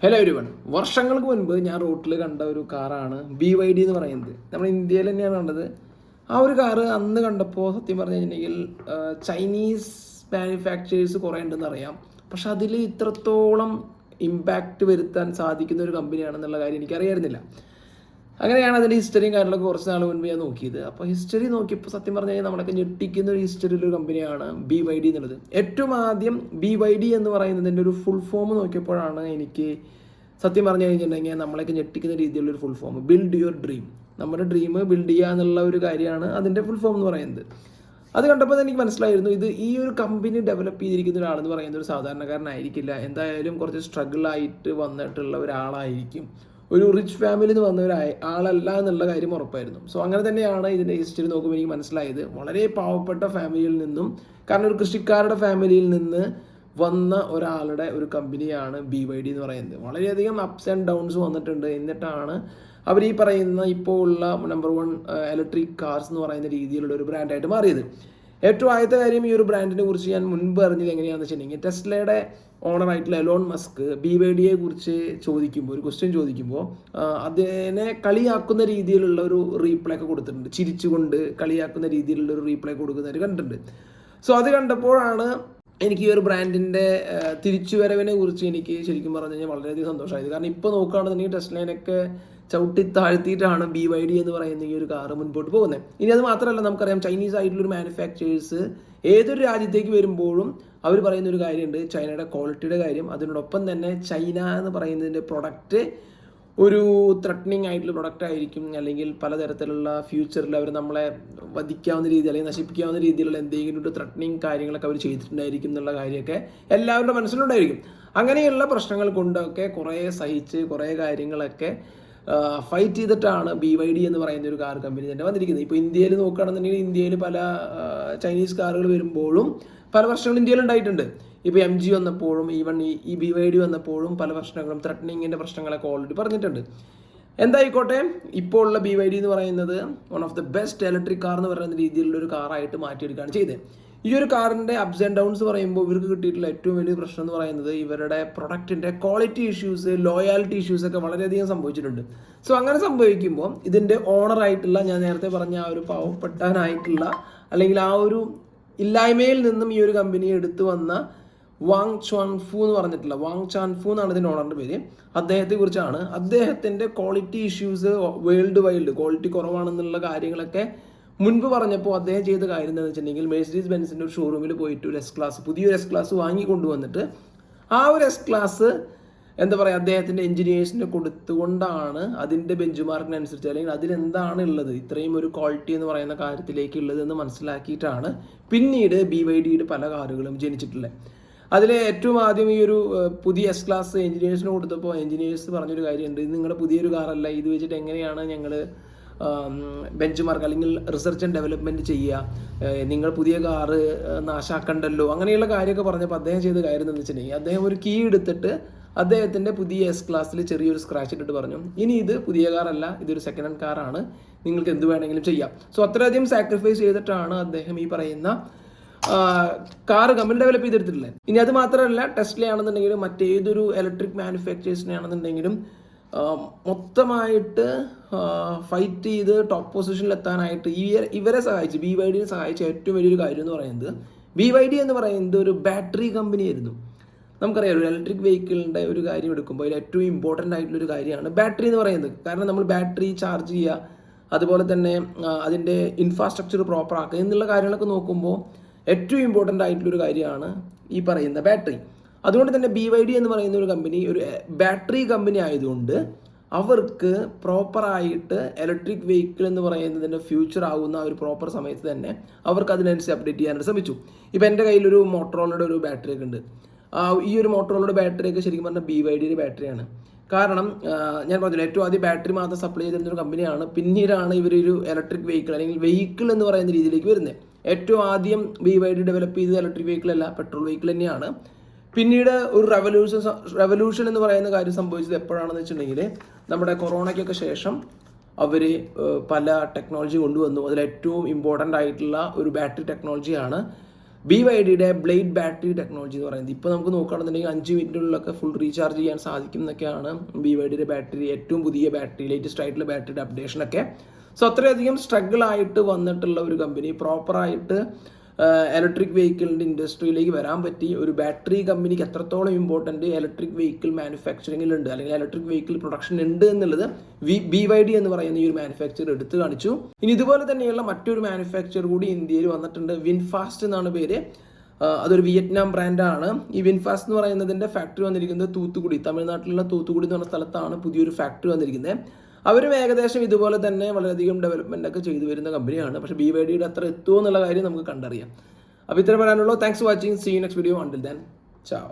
Hello everyone. വർഷങ്ങൾക്ക് മുൻപ് ഞാൻ റോട്ടിൽ കണ്ട ഒരു കാറാണ് BYD എന്ന് പറയുന്നത്. നമ്മൾ ഇന്ത്യയിൽ തന്നെയാണ് കണ്ടത്. ആ ഒരു കാറ് അന്ന് കണ്ടപ്പോൾ സത്യം പറഞ്ഞു കഴിഞ്ഞിട്ടുണ്ടെങ്കിൽ ചൈനീസ് മാനുഫാക്ചേഴ്സ് കുറേ ഉണ്ടെന്ന് അറിയാം. പക്ഷെ അതിൽ ഇത്രത്തോളം ഇമ്പാക്റ്റ് വരുത്താൻ സാധിക്കുന്ന ഒരു കമ്പനിയാണെന്നുള്ള കാര്യം എനിക്കറിയായിരുന്നില്ല. അങ്ങനെയാണ് അതിൻ്റെ ഹിസ്റ്ററിയും കാര്യങ്ങളൊക്കെ കുറച്ച് നാൾ മുൻപ് ഞാൻ നോക്കിയത്. അപ്പോൾ ഹിസ്റ്ററി നോക്കിയപ്പോൾ സത്യം പറഞ്ഞു കഴിഞ്ഞാൽ നമ്മളൊക്കെ ഞെട്ടിക്കുന്ന ഒരു ഹിസ്റ്ററിയിലൊരു കമ്പനിയാണ് BYD എന്നുള്ളത്. ഏറ്റവും ആദ്യം BYD എന്ന് പറയുന്നതിൻ്റെ ഒരു ഫുൾ ഫോം നോക്കിയപ്പോഴാണ് എനിക്ക് സത്യം പറഞ്ഞു കഴിഞ്ഞിട്ടുണ്ടെങ്കിൽ നമ്മളൊക്കെ ഞെട്ടിക്കുന്ന രീതിയിലുള്ളൊരു full form, build your dream. നമ്മുടെ ഡ്രീം ബിൽഡ് ചെയ്യുക എന്നുള്ള ഒരു കാര്യമാണ് അതിൻ്റെ ഫുൾ ഫോം എന്ന് പറയുന്നത്. അത് കണ്ടപ്പോൾ എനിക്ക് മനസ്സിലായിരുന്നു, ഇത് ഈ ഒരു കമ്പനി ഡെവലപ്പ് ചെയ്തിരിക്കുന്ന ഒരാളെന്ന് പറയുന്നത് ഒരു സാധാരണക്കാരനായിരിക്കില്ല. എന്തായാലും കുറച്ച് സ്ട്രഗിളായിട്ട് വന്നിട്ടുള്ള ഒരാളായിരിക്കും, ഒരു റിച്ച് ഫാമിലിയിൽ നിന്ന് വന്ന ആളല്ല എന്നുള്ള കാര്യം ഉറപ്പായിരുന്നു. സോ അങ്ങനെ തന്നെയാണ് ഇതിൻ്റെ ഹിസ്റ്ററി നോക്കുമ്പോൾ എനിക്ക് മനസ്സിലായത്. വളരെ പാവപ്പെട്ട ഫാമിലിയിൽ നിന്നും, കാരണം ഒരു കൃഷിക്കാരുടെ ഫാമിലിയിൽ നിന്ന് വന്ന ഒരാളുടെ ഒരു കമ്പനിയാണ് BYD എന്ന് പറയുന്നത്. വളരെയധികം അപ്സ് ആൻഡ് ഡൗൺസ് വന്നിട്ടുണ്ട്. എന്നിട്ടാണ് അവർ ഈ പറയുന്ന ഇപ്പോൾ ഉള്ള നമ്പർ 1 ഇലക്ട്രിക് കാർസ് എന്ന് പറയുന്ന രീതിയിലുള്ള ഒരു ബ്രാൻഡായിട്ട് മാറിയത്. ഏറ്റവും ആദ്യത്തെ കാര്യം, ഈ ഒരു ബ്രാൻഡിനെ കുറിച്ച് ഞാൻ മുൻപ് അറിഞ്ഞത് എങ്ങനെയാണെന്ന് വെച്ചിട്ടുണ്ടെങ്കിൽ, ടെസ്ലയുടെ ഓണറായിട്ടുള്ള എലോൺ മസ്ക് BYDയെ കുറിച്ച് ചോദിക്കുമ്പോൾ, ഒരു ക്വസ്റ്റ്യൻ ചോദിക്കുമ്പോൾ അതിനെ കളിയാക്കുന്ന രീതിയിലുള്ള ഒരു റീപ്ലൈ ഒക്കെ കൊടുത്തിട്ടുണ്ട്. ചിരിച്ചുകൊണ്ട് കളിയാക്കുന്ന രീതിയിലുള്ള ഒരു റീപ്ലൈ കൊടുക്കുന്നതായിട്ട് കണ്ടിട്ടുണ്ട്. സോ അത് കണ്ടപ്പോഴാണ് എനിക്ക് ഈ ഒരു ബ്രാൻഡിൻ്റെ തിരിച്ചുവരവിനെ കുറിച്ച് എനിക്ക് ശരിക്കും പറഞ്ഞു കഴിഞ്ഞാൽ വളരെയധികം സന്തോഷമായത്. കാരണം ഇപ്പോൾ നോക്കുകയാണെന്നുണ്ടെങ്കിൽ ടെസ്ലയിനൊക്കെ ചവിട്ടി താഴ്ത്തിയിട്ടാണ് BYD എന്ന് പറയുന്ന ഈ ഒരു കാറ് മുൻപോട്ട് പോകുന്നത്. ഇനി അത് മാത്രമല്ല, നമുക്കറിയാം ചൈനീസ് ആയിട്ടുള്ളൊരു മാനുഫാക്ചേഴ്സ് ഏതൊരു രാജ്യത്തേക്ക് വരുമ്പോഴും അവർ പറയുന്ന ഒരു കാര്യമുണ്ട്, ചൈനയുടെ ക്വാളിറ്റിയുടെ കാര്യം. അതിനോടൊപ്പം തന്നെ ചൈന എന്ന് പറയുന്നതിൻ്റെ പ്രൊഡക്റ്റ് ഒരു ത്രട്ടനിങ് ആയിട്ടുള്ള പ്രൊഡക്റ്റ് ആയിരിക്കും, അല്ലെങ്കിൽ പലതരത്തിലുള്ള ഫ്യൂച്ചറിൽ അവർ നമ്മളെ വധിക്കാവുന്ന രീതി അല്ലെങ്കിൽ നശിപ്പിക്കാവുന്ന രീതിയിലുള്ള എന്തെങ്കിലും ഒരു ത്രട്ടനിങ് കാര്യങ്ങളൊക്കെ അവർ ചെയ്തിട്ടുണ്ടായിരിക്കും എന്നുള്ള കാര്യമൊക്കെ എല്ലാവരുടെ മനസ്സിലുണ്ടായിരിക്കും. അങ്ങനെയുള്ള പ്രശ്നങ്ങൾ കൊണ്ടൊക്കെ കുറേ സഹിച്ച് കുറേ കാര്യങ്ങളൊക്കെ ഫൈറ്റ് ചെയ്തിട്ടാണ് BYD എന്ന് പറയുന്ന ഒരു കാർ കമ്പനി തന്നെ വന്നിരിക്കുന്നത്. ഇപ്പോൾ ഇന്ത്യയിൽ നോക്കുകയാണെന്നുണ്ടെങ്കിൽ ഇന്ത്യയിൽ പല ചൈനീസ് കാറുകൾ വരുമ്പോഴും പല പ്രശ്നങ്ങളും ഇന്ത്യയിൽ ഉണ്ടായിട്ടുണ്ട്. ഇപ്പോൾ MG വന്നപ്പോഴും ഈവൺ ഈ BYD വന്നപ്പോഴും പല പ്രശ്നങ്ങളും, ത്രട്ടനിങ്ങിൻ്റെ പ്രശ്നങ്ങളൊക്കെ ഓൾറെഡി പറഞ്ഞിട്ടുണ്ട്. എന്തായിക്കോട്ടെ, ഇപ്പോൾ ഉള്ള BYD എന്ന് പറയുന്നത് one of the best electric car എന്ന് പറയുന്ന രീതിയിലുള്ള ഒരു കാറായിട്ട് മാറ്റിയെടുക്കുകയാണ് ചെയ്തത്. ഈ ഒരു കാറിൻ്റെ അപ്സ് ആൻഡ് ഡൗൺസ് പറയുമ്പോൾ ഇവർക്ക് കിട്ടിയിട്ടുള്ള ഏറ്റവും വലിയ പ്രശ്നം എന്ന് പറയുന്നത് ഇവരുടെ പ്രൊഡക്റ്റിൻ്റെ ക്വാളിറ്റി ഇഷ്യൂസ്, ലോയാലിറ്റി ഇഷ്യൂസ് ഒക്കെ വളരെയധികം സംഭവിച്ചിട്ടുണ്ട്. സോ അങ്ങനെ സംഭവിക്കുമ്പോൾ ഇതിൻ്റെ ഓണറായിട്ടുള്ള, ഞാൻ നേരത്തെ പറഞ്ഞ ആ ഒരു പാവപ്പെട്ടവനായിട്ടുള്ള, അല്ലെങ്കിൽ ആ ഒരു ഇല്ലായ്മയിൽ നിന്നും ഈ ഒരു കമ്പനിയെ എടുത്തു വന്ന വാങ് ചാൻഫു എന്ന് പറഞ്ഞിട്ടില്ല, വാങ് ചാൻഫു എന്നാണ് ഇതിൻ്റെ ഓണറിൻ്റെ പേര്. അദ്ദേഹത്തെ കുറിച്ചാണ്. അദ്ദേഹത്തിൻ്റെ quality issues world wide quality കുറവാണെന്നുള്ള കാര്യങ്ങളൊക്കെ മുൻപ് പറഞ്ഞപ്പോൾ അദ്ദേഹം ചെയ്ത കാര്യം എന്താണെന്ന് വെച്ചിട്ടുണ്ടെങ്കിൽ, മെഴ്സിഡീസ് ബെൻസിൻ്റെ ഒരു ഷോറൂമിൽ പോയിട്ട് ഒരു S-ക്ലാസ്, പുതിയൊരു S-ക്ലാസ് വാങ്ങിക്കൊണ്ടുവന്നിട്ട് ആ ഒരു S-ക്ലാസ് എന്താ പറയുക, അദ്ദേഹത്തിൻ്റെ എഞ്ചിനീയേഴ്സിന് കൊടുത്തുകൊണ്ടാണ് അതിൻ്റെ ബെഞ്ച് മാർക്കിനനുസരിച്ച്, അല്ലെങ്കിൽ അതിലെന്താണ് ഉള്ളത്, ഇത്രയും ഒരു ക്വാളിറ്റി എന്ന് പറയുന്ന കാര്യത്തിലേക്ക് ഉള്ളതെന്ന് മനസ്സിലാക്കിയിട്ടാണ് പിന്നീട് BYDയുടെ പല കാറുകളും ജനിച്ചിട്ടുള്ളത്. അതിൽ ഏറ്റവും ആദ്യം ഈ ഒരു പുതിയ S-ക്ലാസ് എഞ്ചിനീയേഴ്സിന് കൊടുത്തപ്പോൾ എഞ്ചിനീയേഴ്സ് പറഞ്ഞൊരു കാര്യമുണ്ട്, ഇത് നിങ്ങളുടെ പുതിയൊരു കാറല്ല, ഇത് വെച്ചിട്ട് എങ്ങനെയാണ് ഞങ്ങൾ ബെഞ്ച് മാർക്ക് അല്ലെങ്കിൽ റിസർച്ച് ആൻഡ് ഡെവലപ്മെൻറ്റ് ചെയ്യുക, നിങ്ങൾ പുതിയ കാറ് നാശാക്കണ്ടല്ലോ, അങ്ങനെയുള്ള കാര്യമൊക്കെ പറഞ്ഞപ്പോൾ അദ്ദേഹം ചെയ്ത കാര്യം എന്ന് വെച്ചിട്ടുണ്ടെങ്കിൽ, അദ്ദേഹം ഒരു കീ എടുത്തിട്ട് അദ്ദേഹത്തിൻ്റെ പുതിയ S-ക്ലാസ്സിൽ ചെറിയൊരു സ്ക്രാച്ച് ഇട്ടിട്ട് പറഞ്ഞു, ഇനി ഇത് പുതിയ കാറല്ല, ഇതൊരു സെക്കൻഡ് ഹാൻഡ് കാറാണ്, നിങ്ങൾക്ക് എന്ത് വേണമെങ്കിലും ചെയ്യാം. സോ അത്രയധികം സാക്രിഫൈസ് ചെയ്തിട്ടാണ് അദ്ദേഹം ഈ പറയുന്ന കാർ കമ്പനി ഡെവലപ്പ് ചെയ്തെടുത്തിട്ടുള്ളത്. ഇനി അത് മാത്രമല്ല, ടെസ്ലയാണെന്നുണ്ടെങ്കിലും മറ്റേതൊരു ഇലക്ട്രിക് മാനുഫാക്ചേഴ്സിനെ ആണെന്നുണ്ടെങ്കിലും മൊത്തമായിട്ട് ഫൈറ്റ് ചെയ്ത് ടോപ്പ് പൊസിഷനിൽ എത്താനായിട്ട് ഇവരെ സഹായിച്ച്, BYDയെ സഹായിച്ച ഏറ്റവും വലിയൊരു കാര്യം എന്ന് പറയുന്നത്, BYD എന്ന് പറയുന്നത് ഒരു ബാറ്ററി കമ്പനിയായിരുന്നു. നമുക്കറിയാം, ഒരു ഇലക്ട്രിക് വെഹിക്കിളിൻ്റെ ഒരു കാര്യം എടുക്കുമ്പോൾ അതിൽ ഏറ്റവും ഇമ്പോർട്ടൻ്റ് ആയിട്ടുള്ളൊരു കാര്യമാണ് ബാറ്ററി എന്ന് പറയുന്നത്. കാരണം നമ്മൾ ബാറ്ററി ചാർജ് ചെയ്യുക, അതുപോലെ തന്നെ അതിൻ്റെ ഇൻഫ്രാസ്ട്രക്ചർ പ്രോപ്പർ ആക്കുക എന്നുള്ള കാര്യങ്ങളൊക്കെ നോക്കുമ്പോൾ ഏറ്റവും ഇമ്പോർട്ടൻ്റ് ആയിട്ടുള്ളൊരു കാര്യമാണ് ഈ പറയുന്ന ബാറ്ററി. അതുകൊണ്ട് തന്നെ BYD എന്ന് പറയുന്ന ഒരു കമ്പനി ഒരു ബാറ്ററി കമ്പനി ആയതുകൊണ്ട് അവർക്ക് പ്രോപ്പറായിട്ട് ഇലക്ട്രിക് വെഹിക്കിൾ എന്ന് പറയുന്നതിൻ്റെ ഫ്യൂച്ചർ ആകുന്ന ഒരു പ്രോപ്പർ സമയത്ത് തന്നെ അവർക്ക് അതിനനുസരിച്ച് അപ്ഡേറ്റ് ചെയ്യാനായിട്ട് ശ്രമിച്ചു. ഇപ്പോൾ എൻ്റെ കയ്യിലൊരു മോട്ടറോളയുടെ ഒരു ബാറ്ററി ഒക്കെ ഉണ്ട്. ഈ ഒരു മോട്ടറോളയുടെ ബാറ്ററിയൊക്കെ ശരിക്കും പറഞ്ഞാൽ BYDയുടെ ബാറ്ററിയാണ്. കാരണം ഞാൻ പറഞ്ഞില്ല, ഏറ്റവും ആദ്യം ബാറ്ററി മാത്രം സപ്ലൈ ചെയ്തിരുന്ന ഒരു കമ്പനിയാണ്. പിന്നീടാണ് ഇവരൊരു ഇലക്ട്രിക് വെഹിക്കിൾ അല്ലെങ്കിൽ വെഹിക്കിൾ എന്ന് പറയുന്ന രീതിയിലേക്ക് വരുന്നത്. ഏറ്റവും ആദ്യം BYD ഡെവലപ്പ് ചെയ്തത് ഇലക്ട്രിക് വെഹിക്കിൾ അല്ല, പെട്രോൾ വെഹിക്കിൾ തന്നെയാണ്. പിന്നീട് ഒരു റെവല്യൂഷൻ എന്ന് പറയുന്ന കാര്യം സംഭവിച്ചത് എപ്പോഴാണെന്ന് വെച്ചിട്ടുണ്ടെങ്കിൽ, നമ്മുടെ കൊറോണയ്ക്കൊക്കെ ശേഷം അവർ പല ടെക്നോളജി കൊണ്ടുവന്നു. അതിലേറ്റവും ഇമ്പോർട്ടൻ്റ് ആയിട്ടുള്ള ഒരു ബാറ്ററി ടെക്നോളജിയാണ് BYDയുടെ ബ്ലേഡ് ബാറ്ററി ടെക്നോളജി എന്ന് പറയുന്നത്. ഇപ്പോൾ നമുക്ക് നോക്കുകയാണെന്നുണ്ടെങ്കിൽ 5 മിനിറ്റിനുള്ളിലൊക്കെ ഫുൾ റീചാർജ് ചെയ്യാൻ സാധിക്കും എന്നൊക്കെയാണ് BYDയുടെ ബാറ്ററി, ഏറ്റവും പുതിയ ബാറ്ററി, ലേറ്റസ്റ്റ് ആയിട്ടുള്ള ബാറ്ററിയുടെ അപ്ഡേഷനൊക്കെ. സോ അത്രയധികം സ്ട്രഗിൾ ആയിട്ട് വന്നിട്ടുള്ള ഒരു കമ്പനി പ്രോപ്പറായിട്ട് ഇലക്ട്രിക് വെഹിക്കിളിൻ്റെ ഇൻഡസ്ട്രിയിലേക്ക് വരാൻ പറ്റി. ഒരു ബാറ്ററി കമ്പനിക്ക് എത്രത്തോളം ഇമ്പോർട്ടൻറ്റ് ഇലക്ട്രിക് വെഹിക്കിൾ മാനുഫാക്ചറിങ്ങിലുണ്ട്, അല്ലെങ്കിൽ ഇലക്ട്രിക് വെഹിക്കിൾ പ്രൊഡക്ഷൻ ഉണ്ട് എന്നുള്ളത് BYD എന്ന് പറയുന്ന ഈ ഒരു മാനുഫാക്ചർ എടുത്തു കാണിച്ചു. ഇനി ഇതുപോലെ തന്നെയുള്ള മറ്റൊരു മാനുഫാക്ചർ കൂടി ഇന്ത്യയിൽ വന്നിട്ടുണ്ട്. വിൻഫാസ്റ്റ് എന്നാണ് പേര്. അതൊരു വിയറ്റ്നാം ബ്രാൻഡാണ്. ഈ വിൻഫാസ്റ്റ് എന്ന് പറയുന്നതിൻ്റെ ഫാക്ടറി വന്നിരിക്കുന്നത് തൂത്തുക്കുടി, തമിഴ്നാട്ടിലുള്ള തൂത്തുക്കുടി എന്ന് പറഞ്ഞ സ്ഥലത്താണ് പുതിയൊരു ഫാക്ടറി വന്നിരിക്കുന്നത്. അവരും ഏകദേശം ഇതുപോലെ തന്നെ വളരെയധികം ഡെവലപ്മെൻ്റ് ഒക്കെ ചെയ്തു വരുന്ന കമ്പനിയാണ്. പക്ഷേ BYDയുടെ അത്ര എത്തുമോ എന്നുള്ള കാര്യം നമുക്ക് കണ്ടറിയാം. അപ്പോൾ ഇത്ര പറയാനുള്ളൂ. Thanks for watching. See you next video. Until then, ചാओ.